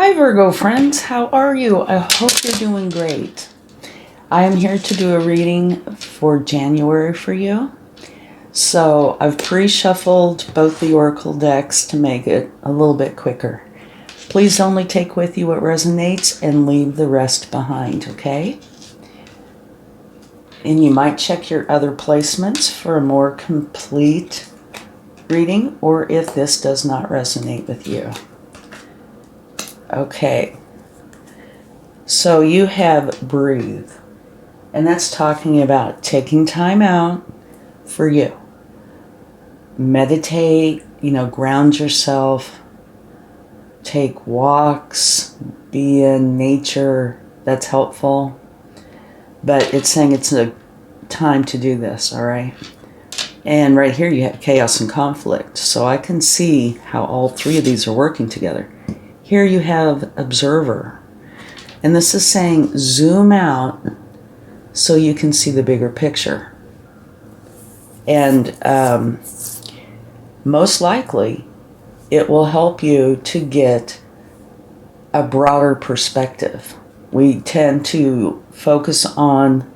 Hi Virgo friends, how are you? I hope you're doing great. I am here to do a reading for January for you. So I've pre-shuffled both the oracle decks to make it a little bit quicker. Please only take with you what resonates and leave the rest behind, okay? And you might check your other placements for a more complete reading, or if this does not resonate with you. Okay, so you have breathe, and that's talking about taking time out for you. Meditate, ground yourself, take walks, be in nature, that's helpful. But it's saying it's a time to do this, all right? And right here you have chaos and conflict, so I can see how all three of these are working together. Here you have observer, and this is saying zoom out so you can see the bigger picture. And most likely it will help you to get a broader perspective. We tend to focus on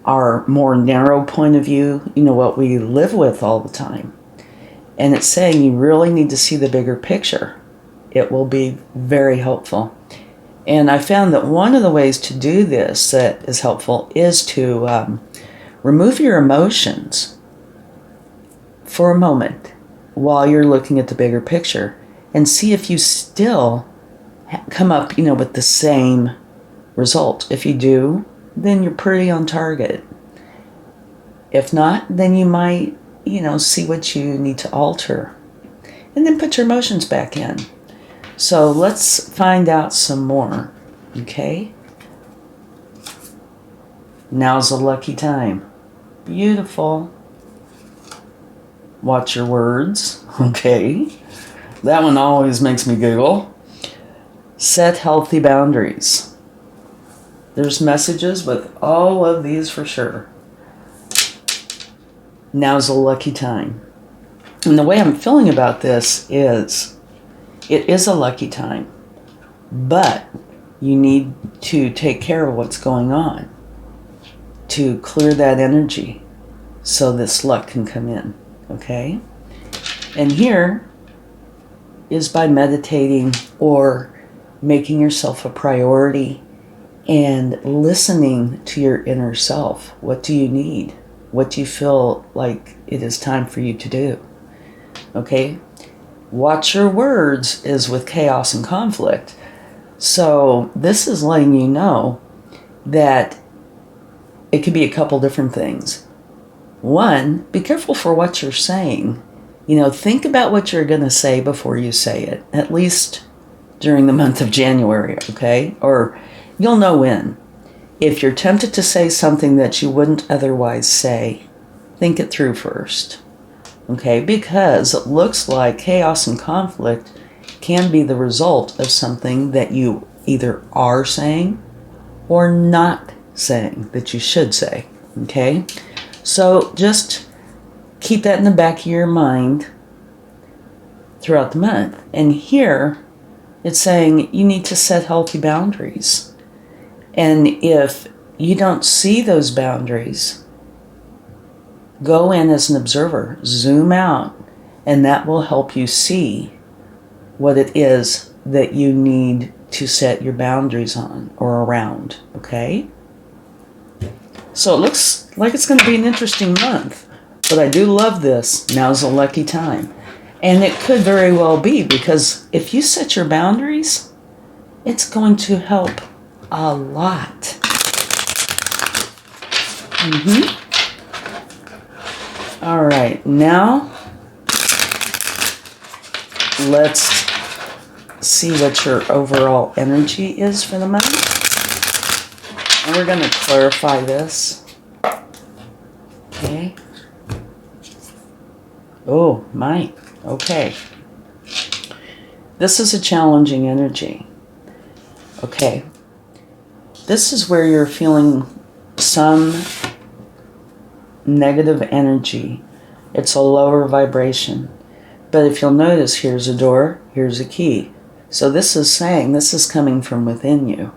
our more narrow point of view, what we live with all the time. And it's saying you really need to see the bigger picture. It will be very helpful. And I found that one of the ways to do this that is helpful is to remove your emotions for a moment while you're looking at the bigger picture and see if you still come up, with the same result. If you do, then you're pretty on target. If not, then you might, see what you need to alter. And then put your emotions back in. So let's find out some more, okay? Now's a lucky time. Beautiful. Watch your words, okay? That one always makes me giggle. Set healthy boundaries. There's messages with all of these for sure. Now's a lucky time. And the way I'm feeling about this is, it is a lucky time, but you need to take care of what's going on to clear that energy so this luck can come in, okay? And here is by meditating or making yourself a priority and listening to your inner self. What do you need? What do you feel like it is time for you to do? Okay? Watch your words is with chaos and conflict. So this is letting you know that it could be a couple different things. One, be careful for what you're saying. Think about what you're going to say before you say it, at least during the month of January, okay? Or you'll know when. If you're tempted to say something that you wouldn't otherwise say, think it through first. Okay, because it looks like chaos and conflict can be the result of something that you either are saying or not saying that you should say. Okay, so just keep that in the back of your mind throughout the month. And here it's saying you need to set healthy boundaries. And if you don't see those boundaries, go in as an observer, zoom out, and that will help you see what it is that you need to set your boundaries on or around, okay? So it looks like it's going to be an interesting month, but I do love this. Now's a lucky time. And it could very well be, because if you set your boundaries, it's going to help a lot. All right, now let's see what your overall energy is for the month. And we're going to clarify this. Okay. Oh, my. Okay. This is a challenging energy. Okay. This is where you're feeling some negative energy. It's a lower vibration. But if you'll notice, here's a door, here's a key. So this is saying, this is coming from within you.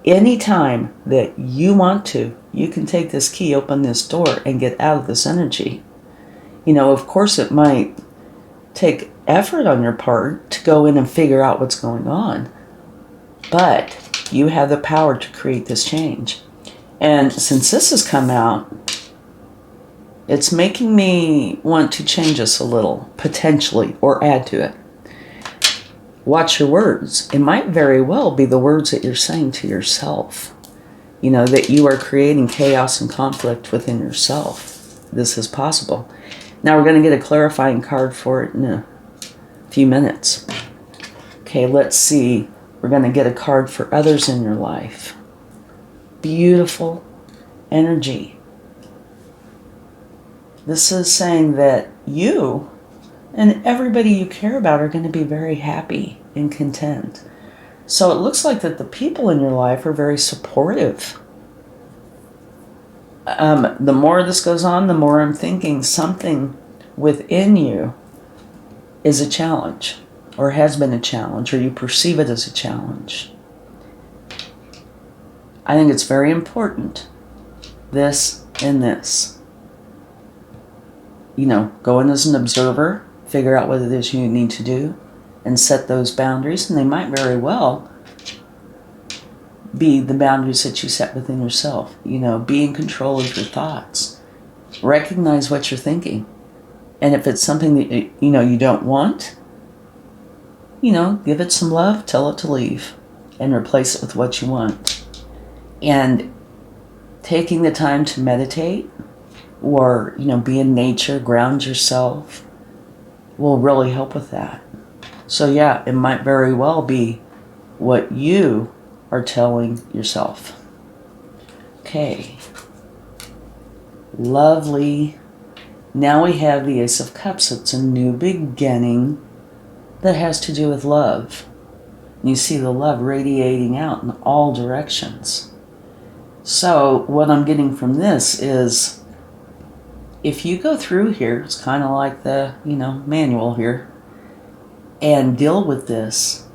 Anytime that you want to, you can take this key, open this door, and get out of this energy. You know, of course it might take effort on your part to go in and figure out what's going on, but you have the power to create this change. And since this has come out, it's making me want to change this a little, potentially, or add to it. Watch your words. It might very well be the words that you're saying to yourself. You know, that you are creating chaos and conflict within yourself. This is possible. Now we're going to get a clarifying card for it in a few minutes. Okay, let's see. We're going to get a card for others in your life. Beautiful energy. This is saying that you and everybody you care about are going to be very happy and content. So it looks like that the people in your life are very supportive. The more this goes on, the more I'm thinking something within you is a challenge, or has been a challenge, or you perceive it as a challenge. I think it's very important, this and this. You know, go in as an observer, figure out what it is you need to do, and set those boundaries, and they might very well be the boundaries that you set within yourself. You know, be in control of your thoughts. Recognize what you're thinking. And if it's something that, you know, you don't want, you know, give it some love, tell it to leave, and replace it with what you want. And taking the time to meditate, or, you know, be in nature, ground yourself, will really help with that. So yeah, it might very well be what you are telling yourself. Okay. Lovely. Now we have the Ace of Cups. It's a new beginning that has to do with love. You see the love radiating out in all directions. So what I'm getting from this is, if you go through here, it's kind of like the, you know, manual here, and deal with this,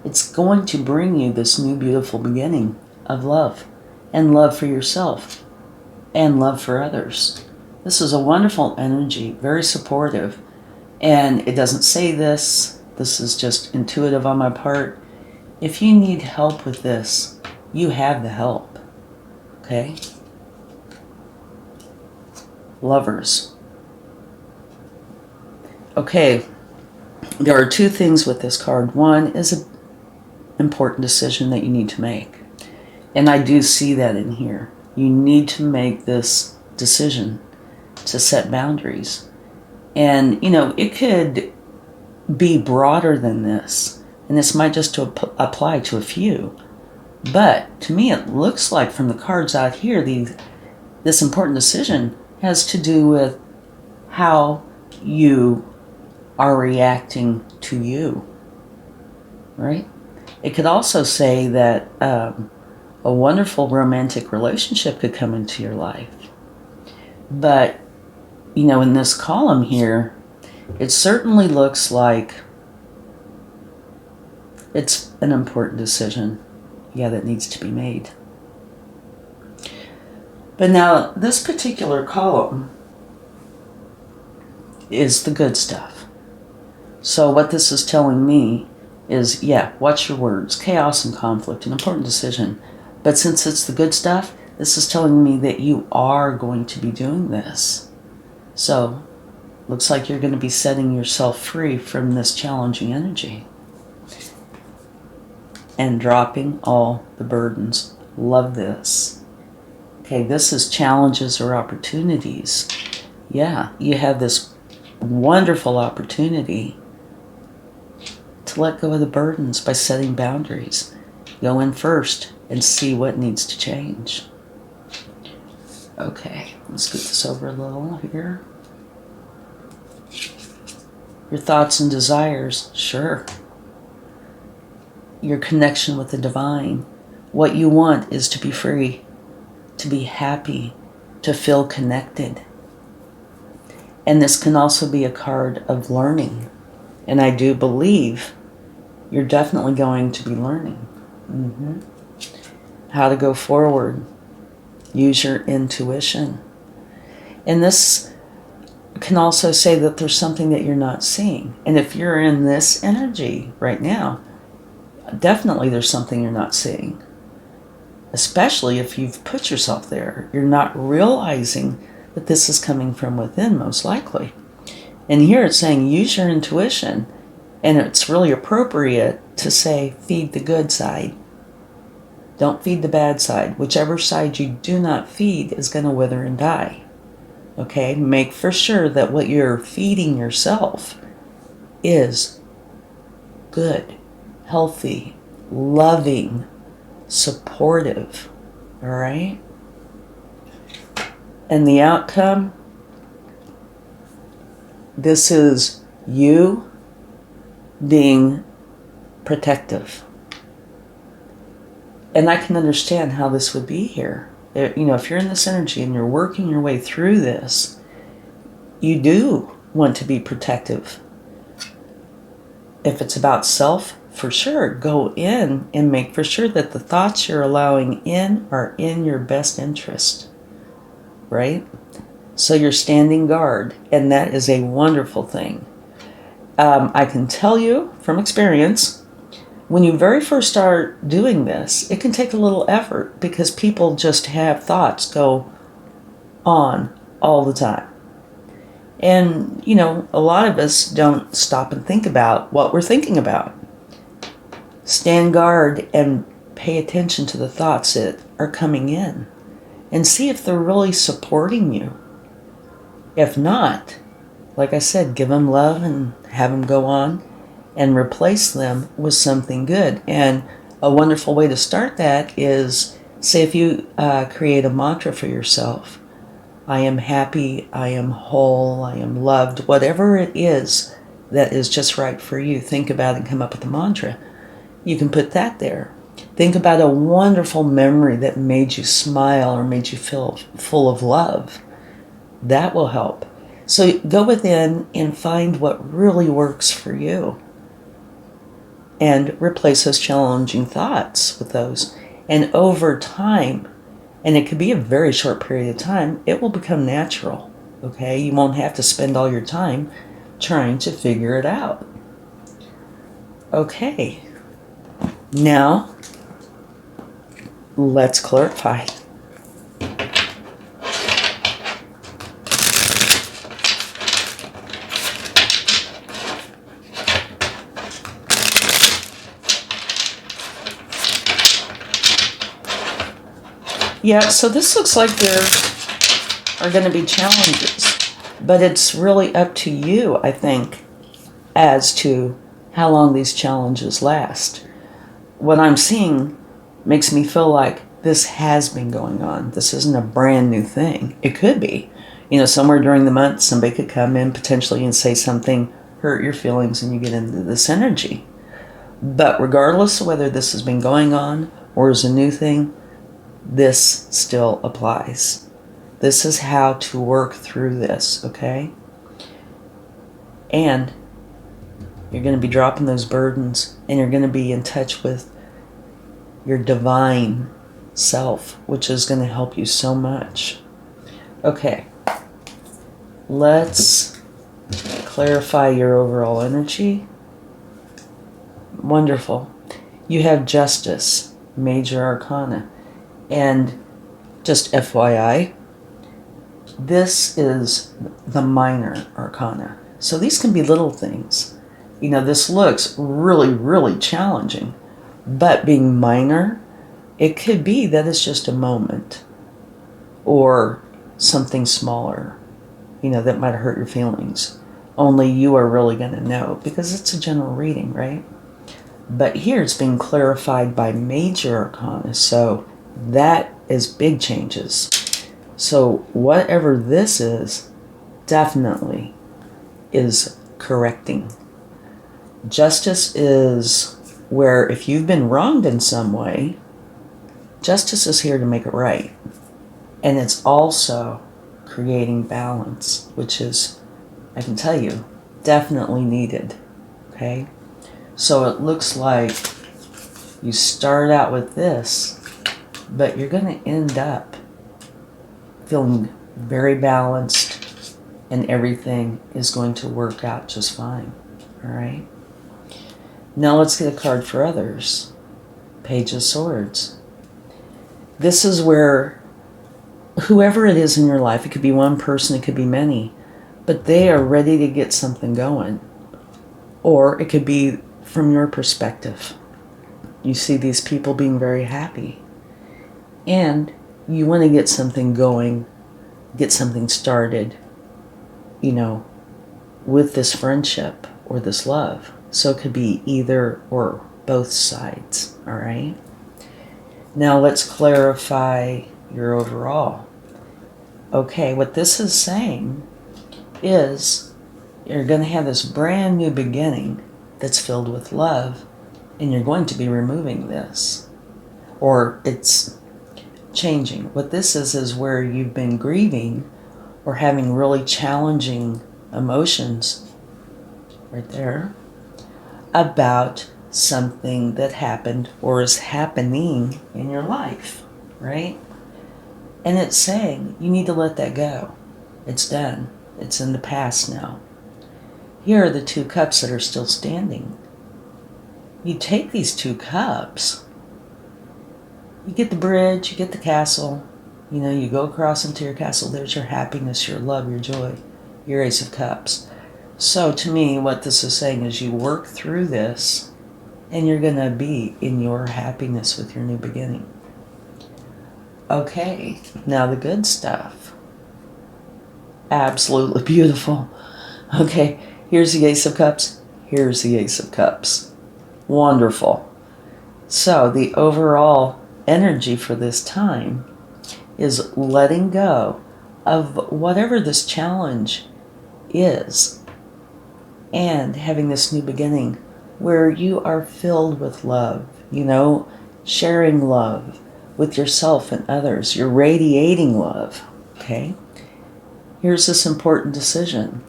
it's going to bring you this new beautiful beginning of love, and love for yourself, and love for others. This is a wonderful energy, very supportive, and it doesn't say this. This is just intuitive on my part. If you need help with this, you have the help, okay? Lovers. Okay, there are two things with this card. One is an important decision that you need to make. And I do see that in here. You need to make this decision to set boundaries. And, you know, it could be broader than this. And this might just apply to a few. But to me, it looks like from the cards out here, this important decision has to do with how you are reacting to you, right? It could also say that a wonderful romantic relationship could come into your life. But, you know, in this column here, it certainly looks like it's an important decision, yeah, that needs to be made. But now, this particular column is the good stuff. So what this is telling me is, yeah, watch your words. Chaos and conflict, an important decision. But since it's the good stuff, this is telling me that you are going to be doing this. So, looks like you're going to be setting yourself free from this challenging energy. And dropping all the burdens. Love this. Okay, this is challenges or opportunities. Yeah, you have this wonderful opportunity to let go of the burdens by setting boundaries. Go in first and see what needs to change. Okay, let's scoot this over a little here. Your thoughts and desires, sure. Your connection with the divine. What you want is to be free, to be happy, to feel connected. And this can also be a card of learning. And I do believe you're definitely going to be learning how to go forward. Use your intuition. And this can also say that there's something that you're not seeing. And if you're in this energy right now, definitely there's something you're not seeing. Especially if you've put yourself there. You're not realizing that this is coming from within, most likely. And here it's saying use your intuition. And it's really appropriate to say feed the good side. Don't feed the bad side. Whichever side you do not feed is going to wither and die. Okay? Make for sure that what you're feeding yourself is good, healthy, loving, supportive. All right? And the outcome, this is you being protective. And I can understand how this would be here. You know, if you're in this energy and you're working your way through this, you do want to be protective. If it's about self, for sure, go in and make for sure that the thoughts you're allowing in are in your best interest. Right? So you're standing guard, and that is a wonderful thing. I can tell you from experience, when you very first start doing this, it can take a little effort because people just have thoughts go on all the time. And, you know, a lot of us don't stop and think about what we're thinking about. Stand guard and pay attention to the thoughts that are coming in and see if they're really supporting you. If not, like I said, give them love and have them go on and replace them with something good. And a wonderful way to start that is, say if you create a mantra for yourself, I am happy, I am whole, I am loved, whatever it is that is just right for you. Think about it and come up with a mantra. You can put that there. Think about a wonderful memory that made you smile or made you feel full of love. That will help. So go within and find what really works for you. And replace those challenging thoughts with those. And over time, and it could be a very short period of time, it will become natural. Okay? You won't have to spend all your time trying to figure it out. Okay. Now, let's clarify. Yeah, so this looks like there are going to be challenges, but it's really up to you, I think, as to how long these challenges last. What I'm seeing makes me feel like this has been going on. This isn't a brand new thing. It could be. You know, somewhere during the month, somebody could come in potentially and say something, hurt your feelings, and you get into this energy. But regardless of whether this has been going on or is a new thing, this still applies. This is how to work through this, okay? And you're going to be dropping those burdens, and you're going to be in touch with your divine self, which is going to help you so much. Okay, let's clarify your overall energy. Wonderful. You have Justice, Major Arcana. And just FYI, this is the Minor Arcana. So these can be little things. You know, this looks really, really challenging. But being minor, it could be that it's just a moment. Or something smaller, you know, that might hurt your feelings. Only you are really going to know, because it's a general reading, right? But here it's being clarified by Major Arcana. So that is big changes. So whatever this is, definitely is correcting. Justice is where if you've been wronged in some way, justice is here to make it right. And it's also creating balance, which is, I can tell you, definitely needed. okay? So it looks like you start out with this, but you're going to end up feeling very balanced and everything is going to work out just fine, all right? Now let's get a card for others. Page of Swords. This is where whoever it is in your life, it could be one person, it could be many, but they are ready to get something going. Or it could be from your perspective. You see these people being very happy. And you want to get something going, get something started, you know, with this friendship or this love. So it could be either or both sides, all right? Now let's clarify your overall. Okay, what this is saying is you're going to have this brand new beginning that's filled with love, and you're going to be removing this. Or it's changing. What this is where you've been grieving or having really challenging emotions, right there, about something that happened or is happening in your life, right? And it's saying you need to let that go. It's done. It's in the past now. Here are the 2 cups that are still standing. You take these 2 cups, you get the bridge, you get the castle, you know, you go across into your castle, there's your happiness, your love, your joy, your Ace of Cups. So to me, what this is saying is you work through this and you're going to be in your happiness with your new beginning. Okay, now the good stuff. Absolutely beautiful. Okay, here's the Ace of Cups. Here's the Ace of Cups. Wonderful. So the overall energy for this time is letting go of whatever this challenge is and having this new beginning where you are filled with love, you know, sharing love with yourself and others. You're radiating love, okay? Here's this important decision,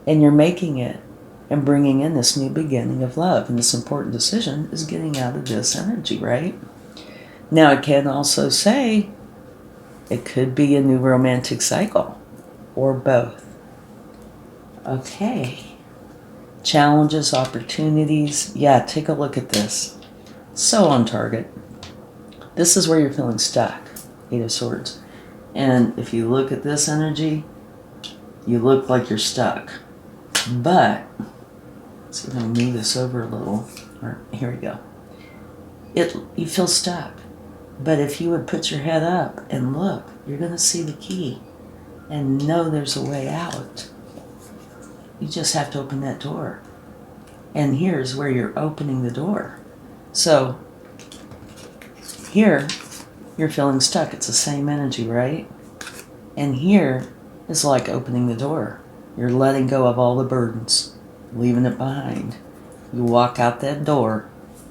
and you're making it and bringing in this new beginning of love. And this important decision is getting out of this energy, right? Now, it can also say it could be a new romantic cycle or both. Okay. Challenges, opportunities. Yeah, take a look at this. So on target. This is where you're feeling stuck. 8 of Swords. And if you look at this energy, you look like you're stuck. But, let's see if I can move this over a little. Here we go. You feel stuck. But if you would put your head up and look, you're going to see the key and know there's a way out. You just have to open that door. And here's where you're opening the door. So, here, you're feeling stuck. It's the same energy, right? And here is like opening the door. You're letting go of all the burdens, leaving it behind. You walk out that door,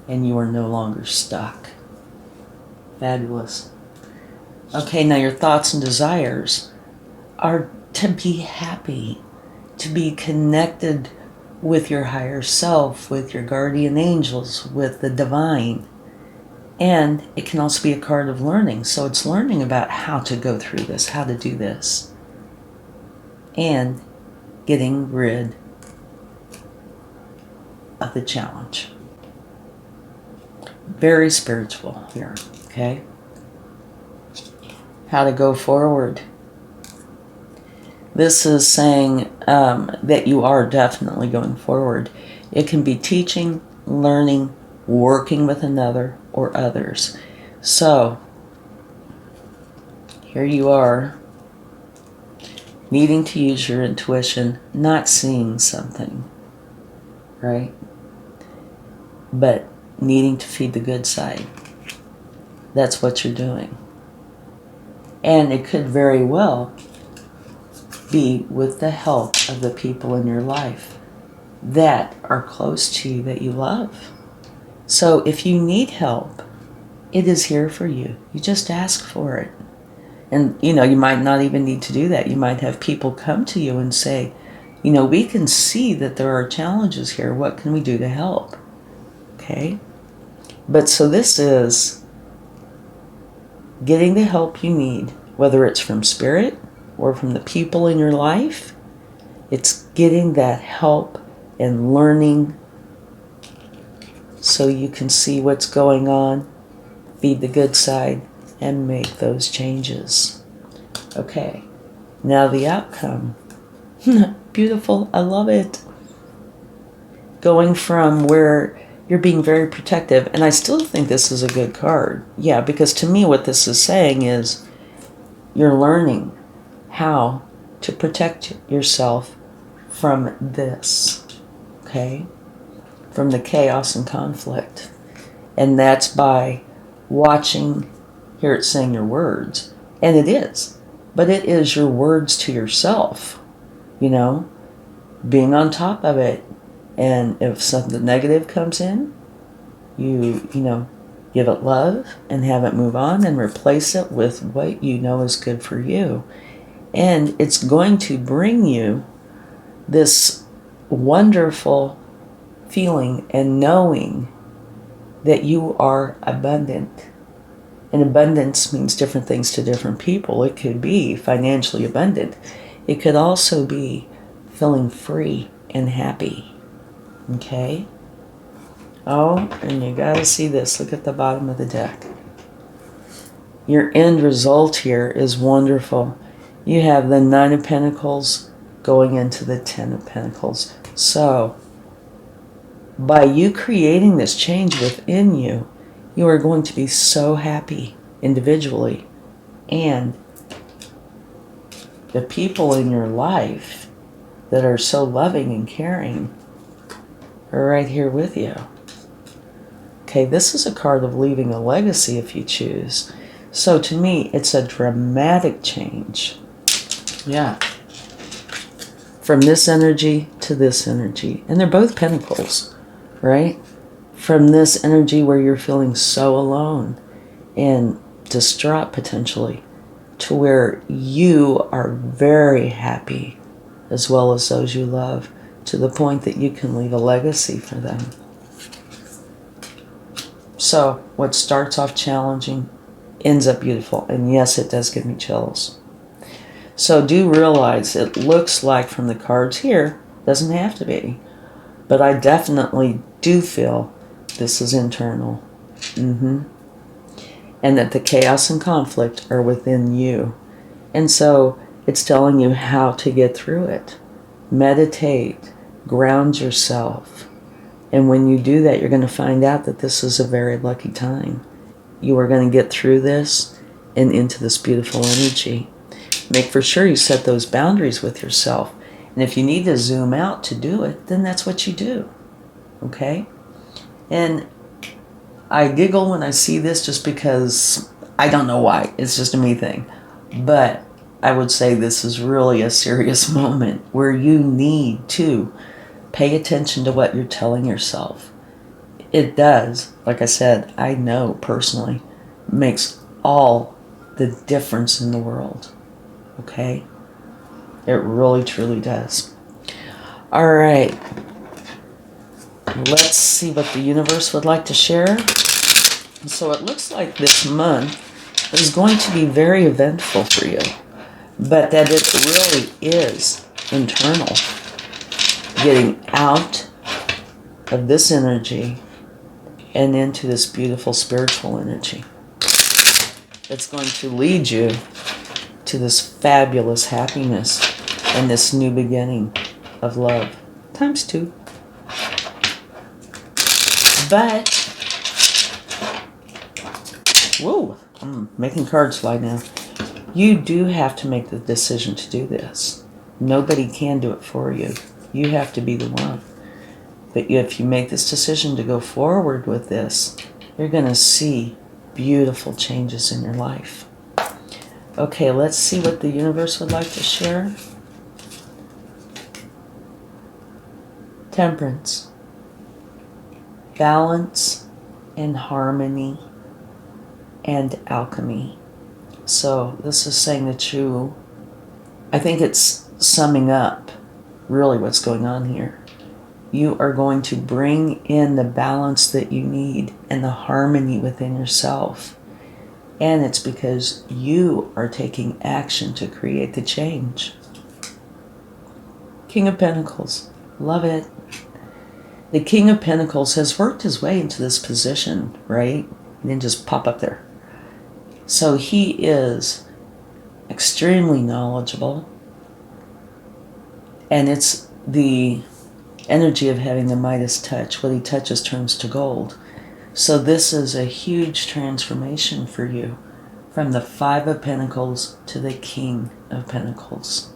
and you are no longer stuck. Fabulous. Okay, now your thoughts and desires are to be happy, to be connected with your higher self, with your guardian angels, with the divine. And it can also be a card of learning. So it's learning about how to go through this, how to do this. And getting rid of the challenge. Very spiritual here, okay? How to go forward. This is saying that you are definitely going forward. It can be teaching, learning, working with another or others. So, here you are, needing to use your intuition, not seeing something, right? But needing to feed the good side. That's what you're doing. And it could very well be with the help of the people in your life that are close to you, that you love. So if you need help, it is here for you. You just ask for it. And, you know, you might not even need to do that. You might have people come to you and say, we can see that there are challenges here. What can we do to help? Okay? But so this is getting the help you need, whether it's from spirit or from the people in your life. It's getting that help and learning so you can see what's going on, feed the good side, and make those changes. Okay, now the outcome. Beautiful, I love it. Going from where you're being very protective, and I still think this is a good card. Yeah, because to me what this is saying is you're learning how to protect yourself from this, okay? From the chaos and conflict. And that's by watching, here it's saying your words, and it is, but it is your words to yourself, being on top of it. And if something negative comes in, you give it love and have it move on and replace it with what you know is good for you. And it's going to bring you this wonderful feeling and knowing that you are abundant. And abundance means different things to different people. It could be financially abundant. It could also be feeling free and happy. Okay? Oh, and you gotta see this. Look at the bottom of the deck. Your end result here is wonderful. You have the Nine of Pentacles going into the Ten of Pentacles. So, by you creating this change within you, you are going to be so happy individually. And the people in your life that are so loving and caring are right here with you. Okay, this is a card of leaving a legacy if you choose. So to me, it's a dramatic change. Yeah. From this energy to this energy. And they're both pentacles, right? From this energy where you're feeling so alone and distraught potentially, to where you are very happy, as well as those you love, to the point that you can leave a legacy for them. So what starts off challenging ends up beautiful. And yes, it does give me chills. So do realize it looks like from the cards here, doesn't have to be, but I definitely do feel this is internal. And that the chaos and conflict are within you. And so it's telling you how to get through it. Meditate, ground yourself. And when you do that, you're going to find out that this is a very lucky time. You are going to get through this and into this beautiful energy. Make for sure you set those boundaries with yourself. And if you need to zoom out to do it, then that's what you do. Okay? And I giggle when I see this just because I don't know why. It's just a me thing. But I would say this is really a serious moment where you need to pay attention to what you're telling yourself. It does, like I said, I know personally, makes all the difference in the world. Okay? It really, truly does. All right. Let's see what the universe would like to share. So it looks like this month is going to be very eventful for you, but that it really is internal. Getting out of this energy and into this beautiful spiritual energy. It's going to lead you to this fabulous happiness and this new beginning of love. ×2. But, whoa, I'm making cards fly now. You do have to make the decision to do this. Nobody can do it for you. You have to be the one. But if you make this decision to go forward with this, you're going to see beautiful changes in your life. Okay, let's see what the universe would like to share. Temperance. Balance and harmony and alchemy. So this is saying that I think it's summing up really what's going on here. You are going to bring in the balance that you need and the harmony within yourself. And it's because you are taking action to create the change. King of Pentacles. Love it. The King of Pentacles has worked his way into this position, right? He didn't just pop up there. So he is extremely knowledgeable. And it's the energy of having the Midas touch. What he touches turns to gold. So this is a huge transformation for you. From the Five of Pentacles to the King of Pentacles.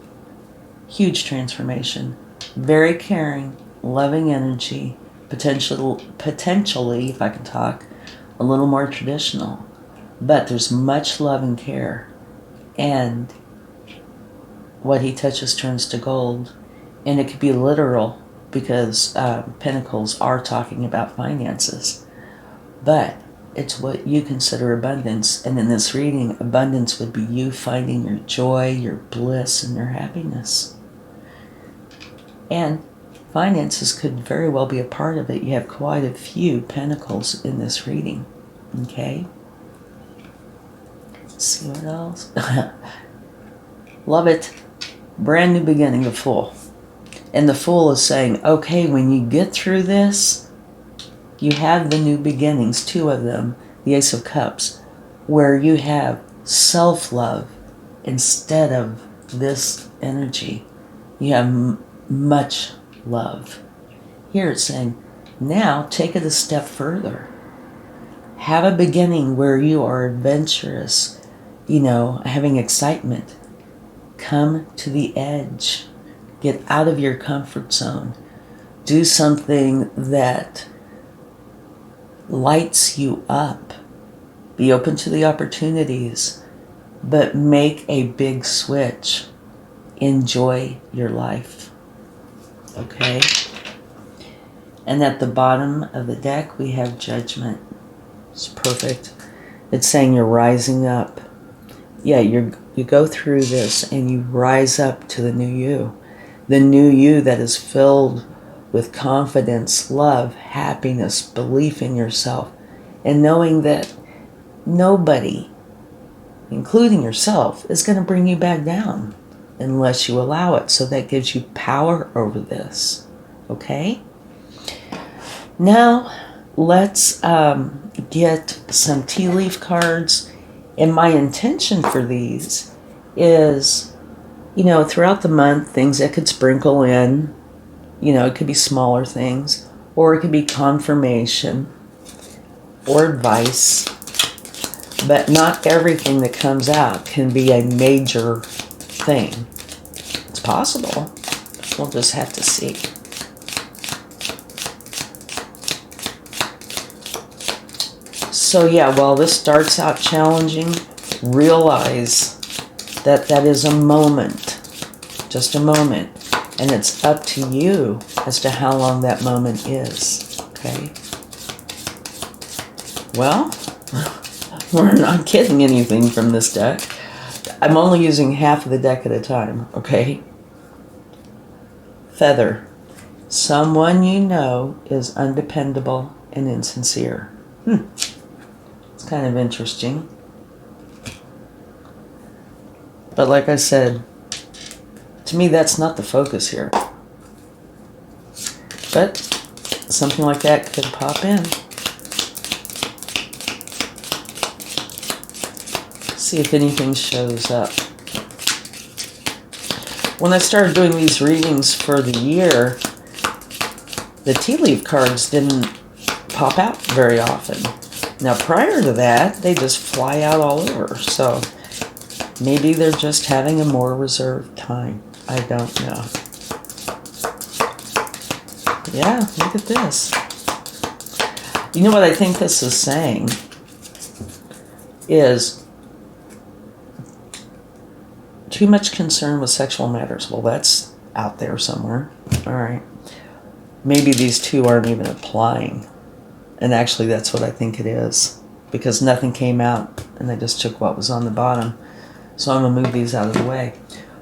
Huge transformation. Very caring, loving energy. Potentially, if I can talk, a little more traditional. But there's much love and care. And what he touches turns to gold. And it could be literal, because Pentacles are talking about finances. But it's what you consider abundance. And in this reading, abundance would be you finding your joy, your bliss, and your happiness. And finances could very well be a part of it. You have quite a few Pentacles in this reading. Okay? Let's see what else. Love it. Brand new beginning, the Fool. And the Fool is saying, okay, when you get through this, you have the new beginnings, two of them, the Ace of Cups, where you have self-love instead of this energy. You have much love. Here it's saying, now take it a step further. Have a beginning where you are adventurous, having excitement. Come to the edge. Get out of your comfort zone. Do something that lights you up. Be open to the opportunities, but make a big switch. Enjoy your life. Okay? And at the bottom of the deck, we have Judgment. It's perfect. It's saying you're rising up. Yeah, you go through this and you rise up to the new you. The new you that is filled with confidence, love, happiness, belief in yourself, and knowing that nobody, including yourself, is going to bring you back down unless you allow it. So that gives you power over this. Okay? Now, let's get some tea leaf cards. And my intention for these is, throughout the month, things that could sprinkle in. It could be smaller things, or it could be confirmation or advice. But not everything that comes out can be a major thing. It's possible. We'll just have to see. So yeah, while this starts out challenging, realize that that is a moment, just a moment, and it's up to you as to how long that moment is, okay? Well, we're not getting anything from this deck. I'm only using half of the deck at a time, okay? Feather. Someone you know is undependable and insincere. It's kind of interesting. But like I said, to me that's not the focus here. But something like that could pop in. See if anything shows up. When I started doing these readings for the year, the tea leaf cards didn't pop out very often. Now prior to that, they just fly out all over. So maybe they're just having a more reserved time. I don't know. Yeah, look at this. You know what I think this is saying is too much concern with sexual matters. Well, that's out there somewhere. All right. Maybe these two aren't even applying. And actually, that's what I think it is. Because nothing came out, and I just took what was on the bottom. So I'm going to move these out of the way.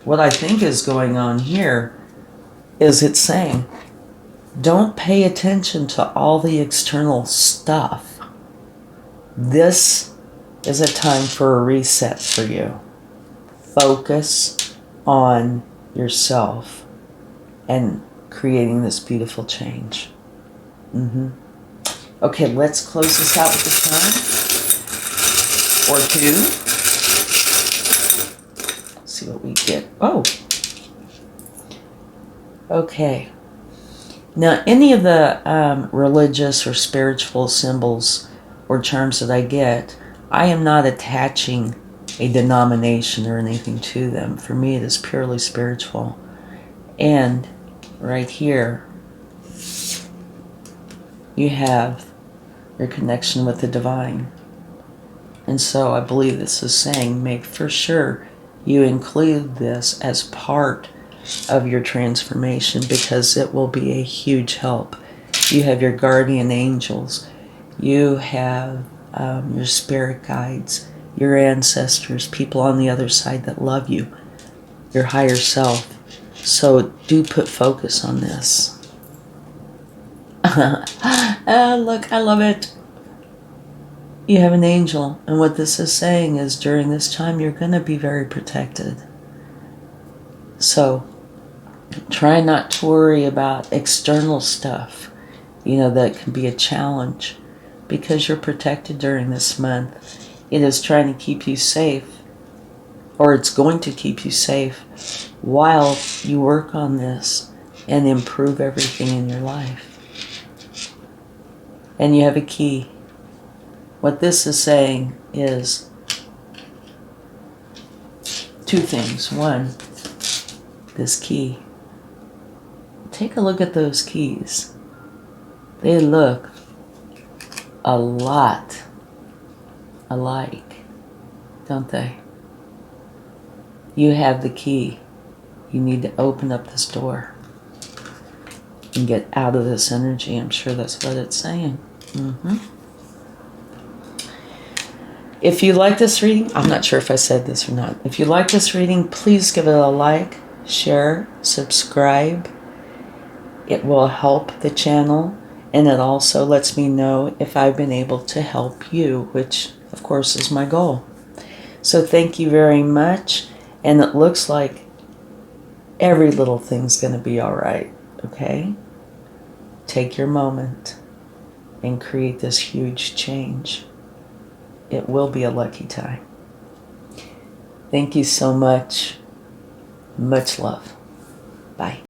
What I think is going on here is it's saying, don't pay attention to all the external stuff. This is a time for a reset for you. Focus on yourself and creating this beautiful change. Okay, let's close this out with a charm or two. Let's see what we get. Oh, okay. Now, any of the religious or spiritual symbols or charms that I get, I am not attaching a denomination or anything to them. For me, it is purely spiritual. And right here, you have your connection with the divine. And so I believe this is saying, make for sure you include this as part of your transformation, because it will be a huge help. You have your guardian angels. You have your spirit guides, your ancestors, people on the other side that love you, your higher self. So do put focus on this. Look, I love it. You have an angel. And what this is saying is during this time, you're going to be very protected. So try not to worry about external stuff, that can be a challenge, because you're protected during this month. It is trying to keep you safe, or it's going to keep you safe while you work on this and improve everything in your life. And you have a key. What this is saying is two things. One, this key. Take a look at those keys. They look a lot alike, don't they? You have the key. You need to open up this door and get out of this energy. I'm sure that's what it's saying. If you like this reading, I'm not sure if I said this or not. If you like this reading, please give it a like, share, subscribe. It will help the channel, and it also lets me know if I've been able to help you, which of course is my goal. So thank you very much, and it looks like every little thing's going to be all right, okay? Take your moment and create this huge change. It will be a lucky time. Thank you so much. Much love. Bye.